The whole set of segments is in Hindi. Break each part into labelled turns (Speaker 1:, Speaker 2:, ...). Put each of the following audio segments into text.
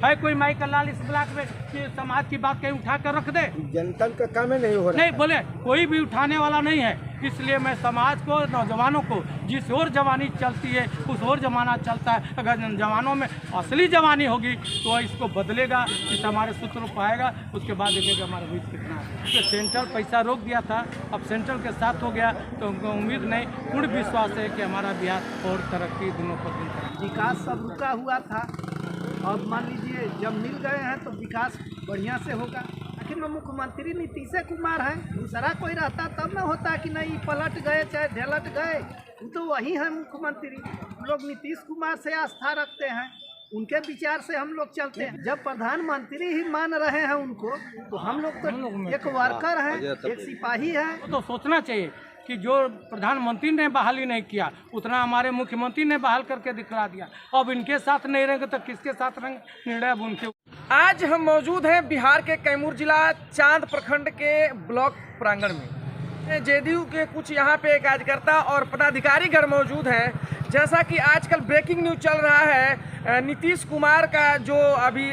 Speaker 1: है कोई माई का लाल इस ब्लॉक में कि समाज की बात कहीं उठा कर रख दे?
Speaker 2: जनता का काम ही नहीं हो रहा।
Speaker 1: नहीं बोले, कोई भी उठाने वाला नहीं है। इसलिए मैं समाज को, नौजवानों को, जिस ओर जवानी चलती है उस ओर जमाना चलता है। अगर जवानों में असली जवानी होगी तो इसको बदलेगा, इस हमारे सूत्र पाएगा, उसके बाद देखेगा हमारा भविष्य कितना है। तो सेंट्रल पैसा रोक दिया था, अब सेंट्रल के साथ हो गया तो उनको उम्मीद नहीं, पूर्ण विश्वास है कि हमारा बिहार और तरक्की दिनों पर दिन करेगा।
Speaker 3: विकास सब रुका हुआ था, अब मान लीजिए जब मिल गए हैं तो विकास बढ़िया से होगा। आखिर में मुख्यमंत्री नीतीश कुमार हैं, दूसरा कोई रहता तब ना होता कि नहीं पलट गए चाहे ढलट गए। वो तो वही हैं मुख्यमंत्री। हम लोग नीतीश कुमार से आस्था रखते हैं, उनके विचार से हम लोग चलते हैं। जब प्रधानमंत्री ही मान रहे हैं उनको, तो हम लोग तो एक वर्कर हैं, एक सिपाही हैं।
Speaker 1: तो सोचना चाहिए कि जो प्रधानमंत्री ने बहाली नहीं किया उतना हमारे मुख्यमंत्री ने बहाल करके दिखला दिया। अब इनके साथ नहीं रहेंगे तो किसके साथ रहेंगे? निर्णय अब उनके।
Speaker 4: आज हम मौजूद हैं बिहार के कैमूर जिला चांद प्रखंड के ब्लॉक प्रांगण में। जेडीयू के कुछ यहाँ पे कार्यकर्ता और पदाधिकारीगण मौजूद हैं। जैसा कि आजकल ब्रेकिंग न्यूज चल रहा है, नीतीश कुमार का जो अभी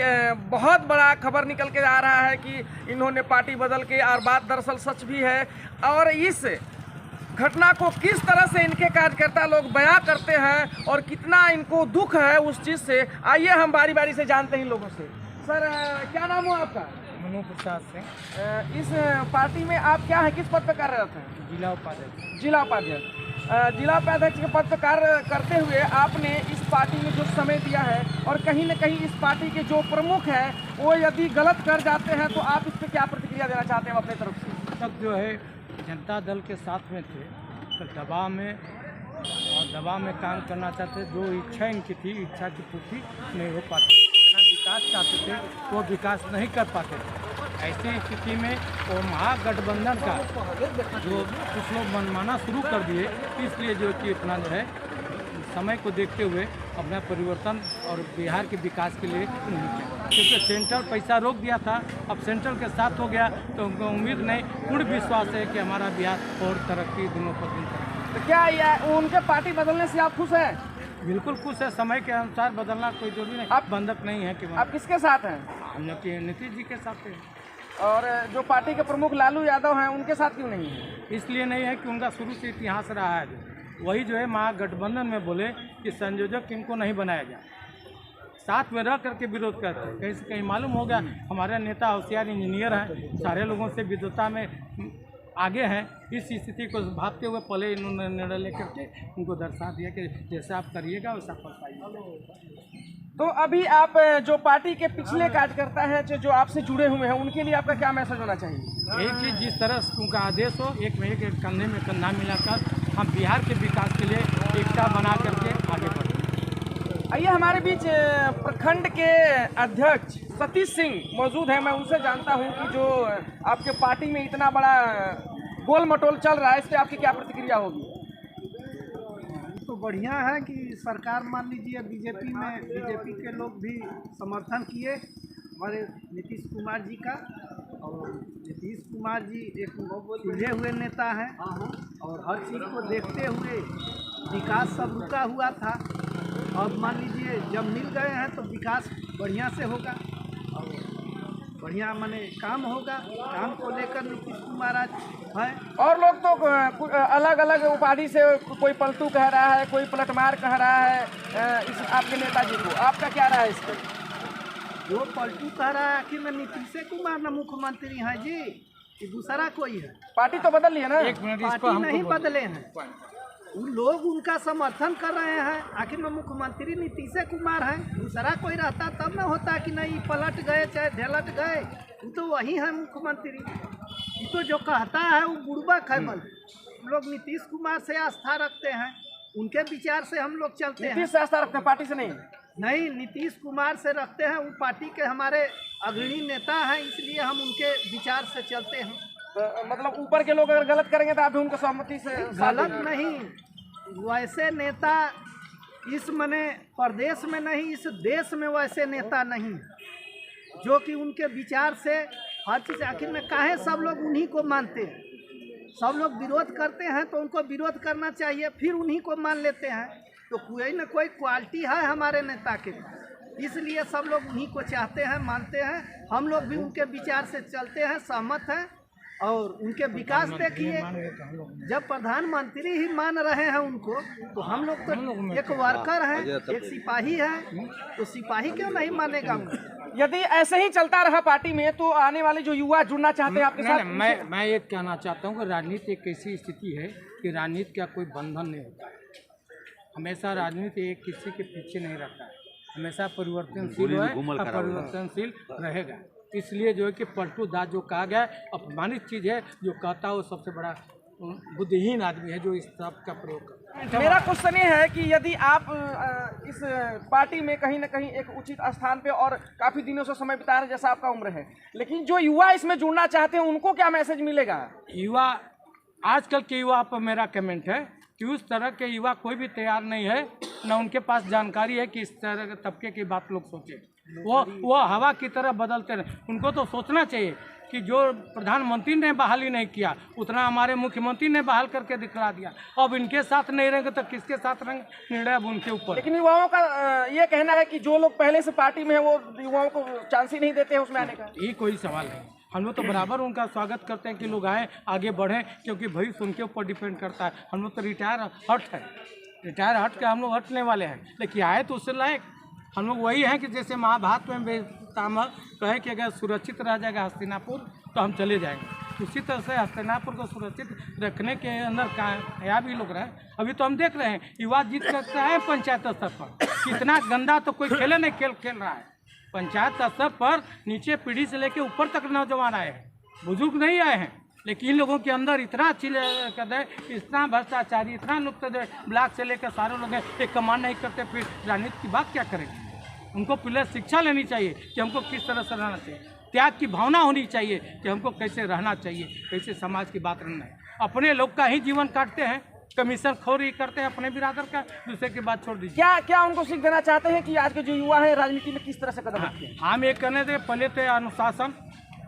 Speaker 4: बहुत बड़ा खबर निकल के आ रहा है कि इन्होंने पार्टी बदल के, और बात दरअसल सच भी है। और इस घटना को किस तरह से इनके कार्यकर्ता लोग बयां करते हैं और कितना इनको दुख है उस चीज़ से, आइए हम बारी बारी से जानते हैं इन लोगों से। सर, क्या नाम हुआ आपका?
Speaker 1: मनु प्रसाद सिंह।
Speaker 4: इस पार्टी में आप क्या है, किस पद पर कार्यरत हैं?
Speaker 1: जिला उपाध्यक्ष।
Speaker 4: जिला उपाध्यक्ष। जिला उपाध्यक्ष के पद पर कार्य करते हुए आपने इस पार्टी में जो समय दिया है, और कहीं न कहीं इस पार्टी के जो प्रमुख हैं वो यदि गलत कर जाते हैं तो आप इस पर क्या प्रतिक्रिया देना चाहते हैं अपने तरफ से?
Speaker 1: तब जो है जनता दल के साथ में थे तो दबाव में काम करना चाहते। जो इच्छा इनकी थी, इच्छा की पूर्ति नहीं हो पाती। जितना विकास चाहते थे वो विकास नहीं कर पाते थे। ऐसी स्थिति में वो महागठबंधन का जो कुछ लोग मनमाना शुरू कर दिए, इसलिए जो कि इतना जो है समय को देखते हुए अपना परिवर्तन और बिहार के विकास के लिए क्योंकि सेंट्रल पैसा रोक दिया था, अब सेंट्रल के साथ हो गया तो उनको उम्मीद नहीं, पूर्ण विश्वास है कि हमारा बिहार और तरक्की दिनों पर दिन करेगा।
Speaker 4: तो क्या उनके पार्टी बदलने से आप खुश हैं?
Speaker 1: बिल्कुल खुश है। समय के अनुसार बदलना कोई जरूरी नहीं, आप बंधक नहीं है कि
Speaker 4: आप किसके साथ हैं?
Speaker 1: हम लोग के नीतीश जी के साथ हैं।
Speaker 4: और जो पार्टी के प्रमुख लालू यादव हैं उनके साथ क्यों नहीं है?
Speaker 1: इसलिए नहीं है कि उनका शुरू से इतिहास रहा है। वही जो है महागठबंधन में बोले कि संयोजक इनको नहीं बनाया जाए, साथ में रह करके विरोध करते हैं। कहीं से कहीं मालूम हो गया हमारे नेता होशियार इंजीनियर हैं, सारे लोगों से विद्वता में आगे हैं। इस स्थिति को भापते हुए पहले इन्होंने निर्णय लेकर के उनको दर्शा दिया कि जैसा आप करिएगा वैसा फल पाइएगा।
Speaker 4: तो अभी आप जो पार्टी के पिछले कार्यकर्ता हैं जो आपसे जुड़े हुए हैं, उनके लिए आपका क्या मैसेज होना चाहिए?
Speaker 1: एक चीज़, जिस तरह उनका आदेश हो, एक में एक कंधे में कंधा मिलाकर हम बिहार के विकास के लिए एकता बना करके आगे बढ़ें।
Speaker 4: आइए, हमारे बीच प्रखंड के अध्यक्ष सतीश सिंह मौजूद हैं। मैं उनसे जानता हूं कि जो आपके पार्टी में इतना बड़ा गोल मटोल चल रहा है, इस पर आपकी क्या प्रतिक्रिया होगी?
Speaker 3: तो बढ़िया है कि सरकार, मान लीजिए बीजेपी के लोग भी समर्थन किए हमारे नीतीश कुमार जी का। और नीतीश कुमार जी एक सुलझे हुए नेता हैं और हर चीज़ को देखते हुए विकास सब रुका हुआ था, अब मान लीजिए जब मिल गए हैं तो विकास बढ़िया से होगा और बढ़िया माने काम होगा। काम को लेकर नीतीश कुमार आज है।
Speaker 4: और लोग तो अलग अलग उपाधि से, कोई पलटू कह रहा है, कोई पलटमार कह रहा है इस आपके नेताजी को। आपका क्या रहा है इस पर?
Speaker 3: जो पलटू कह रहा है आखिर में नीतीश कुमार न मुख्यमंत्री हैं जी, कि दूसरा कोई है?
Speaker 4: पार्टी तो बदल लिया ना।
Speaker 1: एक मिनट,
Speaker 3: पार्टी नहीं बदले हैं, उन लोग उनका समर्थन कर रहे हैं। आखिर में मुख्यमंत्री नीतीश कुमार हैं, दूसरा कोई रहता तब ना होता कि नहीं पलट गए चाहे ढलट गए। वो तो वही है मुख्यमंत्री। ये तो जो कहता है वो बुड़बक है। हम लोग नीतीश कुमार से आस्था रखते हैं, उनके विचार से हम लोग चलते हैं।
Speaker 4: नीतीश से आस्था रखते हैं, पार्टी से नहीं?
Speaker 3: नहीं, नीतीश कुमार से रखते हैं। वो पार्टी के हमारे अग्रणी नेता हैं, इसलिए हम उनके विचार से चलते हैं।
Speaker 4: तो मतलब ऊपर के लोग अगर गलत करेंगे तो आप भी उनका सहमति से?
Speaker 3: गलत नहीं, वैसे नेता इस मने प्रदेश में नहीं, इस देश में वैसे नेता नहीं जो कि उनके विचार से हर चीज़। आखिर में काहे सब लोग उन्हीं को मानते हैं? सब लोग विरोध करते हैं तो उनको विरोध करना चाहिए, फिर उन्हीं को मान लेते हैं। तो कोई न कोई क्वालिटी है हमारे नेता के। इसलिए सब लोग उन्हीं को चाहते हैं, मानते हैं। हम लोग भी उनके विचार से चलते हैं, सहमत हैं। और उनके विकास देखिए, जब प्रधानमंत्री ही मान रहे हैं उनको, तो हम लोग तो एक वर्कर हैं, एक सिपाही है, तो सिपाही क्यों नहीं मानेगा उनको?
Speaker 4: यदि ऐसे ही चलता रहा पार्टी में तो आने वाले जो युवा जुड़ना चाहते हैं आपके साथ,
Speaker 1: मैं ये कहना चाहता हूँ कि राजनीति एक ऐसी स्थिति है कि राजनीति का कोई बंधन नहीं होता है। हमेशा राजनीति एक किसी के पीछे नहीं रहता है, हमेशा परिवर्तनशील है और परिवर्तनशील रहेगा। इसलिए जो है कि पलटू दास जो कहा गया है, अपमानित चीज़ है। जो कहता है वो सबसे बड़ा बुद्धिहीन आदमी है जो इस शब्द का प्रयोग करता है।
Speaker 4: मेरा क्वेश्चन ये है कि यदि आप इस पार्टी में कहीं ना कहीं एक उचित स्थान पे और काफ़ी दिनों से समय बिता रहे हैं, जैसा आपका उम्र है, लेकिन जो युवा इसमें जुड़ना चाहते हैं उनको क्या मैसेज मिलेगा?
Speaker 1: युवा, आजकल के युवा पर मेरा कमेंट है कि उस तरह के युवा कोई भी तैयार नहीं है, न उनके पास जानकारी है कि इस तरह के तबके की बात लोग सोचे। वो हवा की तरह बदलते रहे। उनको तो सोचना चाहिए कि जो प्रधानमंत्री ने बहाली नहीं किया उतना हमारे मुख्यमंत्री ने बहाल करके दिखला दिया। अब इनके साथ नहीं रहेंगे तो किसके साथ रहेंगे, निर्णय अब उनके ऊपर।
Speaker 4: लेकिन युवाओं का ये कहना है कि जो लोग पहले से पार्टी में है वो युवाओं को चांस ही नहीं देते हैं उसमें आने का।
Speaker 1: ये कोई सवाल नहीं, हम लोग तो बराबर उनका स्वागत करते हैं कि लोग आए, आगे बढ़ें, क्योंकि भविष्य उनके ऊपर डिपेंड करता है। हम लोग तो रिटायर हट के हम लोग हटने वाले हैं, लेकिन आए तो उससे लायक हम लोग वही हैं कि जैसे महाभारत में पितामह कहे कि अगर सुरक्षित रह जाएगा हस्तिनापुर तो हम चले जाएंगे, उसी तरह से हस्तिनापुर को सुरक्षित रखने के अंदर कामयाबी लोग रहे। अभी तो हम देख रहे हैं युवा जीत सकता है पंचायत स्तर पर, कितना गंदा तो कोई खेल रहा है। पंचायत स्तर पर नीचे पीढ़ी से लेकर ऊपर तक नौजवान आए हैं, बुजुर्ग नहीं आए हैं, लेकिन इन लोगों के अंदर इतना अच्छी इतना भ्रष्टाचारी, इतना लोग तो ब्लॉक से लेकर सारे लोग हैं, एक कमांड नहीं करते, फिर राजनीति की बात क्या करेंगे? उनको पहले शिक्षा लेनी चाहिए कि हमको किस तरह से रहना चाहिए, त्याग की भावना होनी चाहिए कि हमको कैसे रहना चाहिए, कैसे समाज की बात रहना है। अपने लोग का ही जीवन काटते हैं, कमीशन खोरी करते हैं अपने बिरादर का, दूसरे की बात छोड़ दीजिए।
Speaker 4: क्या उनको सीख देना चाहते हैं कि आज के जो युवा है राजनीति में किस तरह से कदम रखें?
Speaker 1: हम ये कहने थे, पहले तो अनुशासन,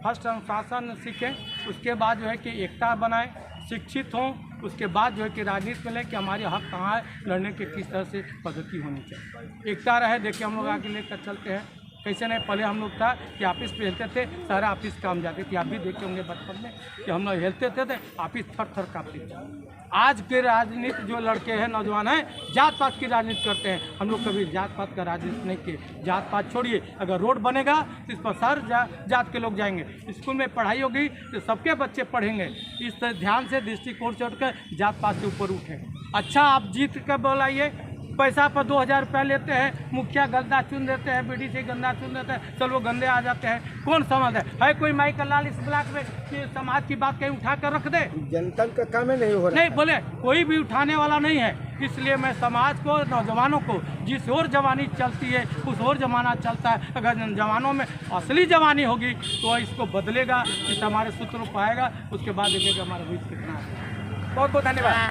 Speaker 1: फर्स्ट अनुशासन सीखें, उसके बाद जो है कि एकता बनाएं, शिक्षित हों, उसके बाद जो है कि राजनीति में लें कि हमारे हक कहाँ है, लड़ने की किस तरह से पद्धति होनी चाहिए, एकता रहे। देखिए हम लोग आगे लेकर चलते हैं, कैसे नहीं, पहले हम लोग था कि ऑफिस पे हिलते थे, सारा ऑफिस काम जाते थे। आप भी देखे होंगे बचपन में कि हम लोग हिलते थे ऑफिस थर थर काँपते थे। आज के राजनीति जो लड़के हैं, नौजवान हैं, जात पात की राजनीति करते हैं। हम लोग कभी जात पात का राजनीति नहीं किए। जात पात छोड़िए, अगर रोड बनेगा तो इस पर सारे जात के लोग जाएंगे, स्कूल में पढ़ाई होगी तो सबके बच्चे पढ़ेंगे। इस तरह ध्यान से दृष्टिकोण से उठकर जात पात से ऊपर उठें। अच्छा, आप जीत कर बोलाइए, पैसा पर 2000 रुपया लेते हैं, मुखिया गंदा चुन देते हैं, बीडीसी गंदा चुन देते हैं, सब लोग गंदे आ जाते हैं। कौन समझ है कोई माई का लाल इस ब्लॉक में कि समाज की बात कहीं उठा कर रख दे?
Speaker 2: जनता का काम नहीं हो रहा,
Speaker 1: नहीं बोले, कोई भी उठाने वाला नहीं है। इसलिए मैं समाज को, नौजवानों को, जिस ओर जवानी चलती है उस ओर जमाना चलता है। अगर जवानों में असली जवानी होगी तो इसको बदलेगा, इस हमारे सूत्रों पर आएगा, उसके बाद देखेगा हमारा भविष्य कितना है।
Speaker 4: बहुत बहुत धन्यवाद।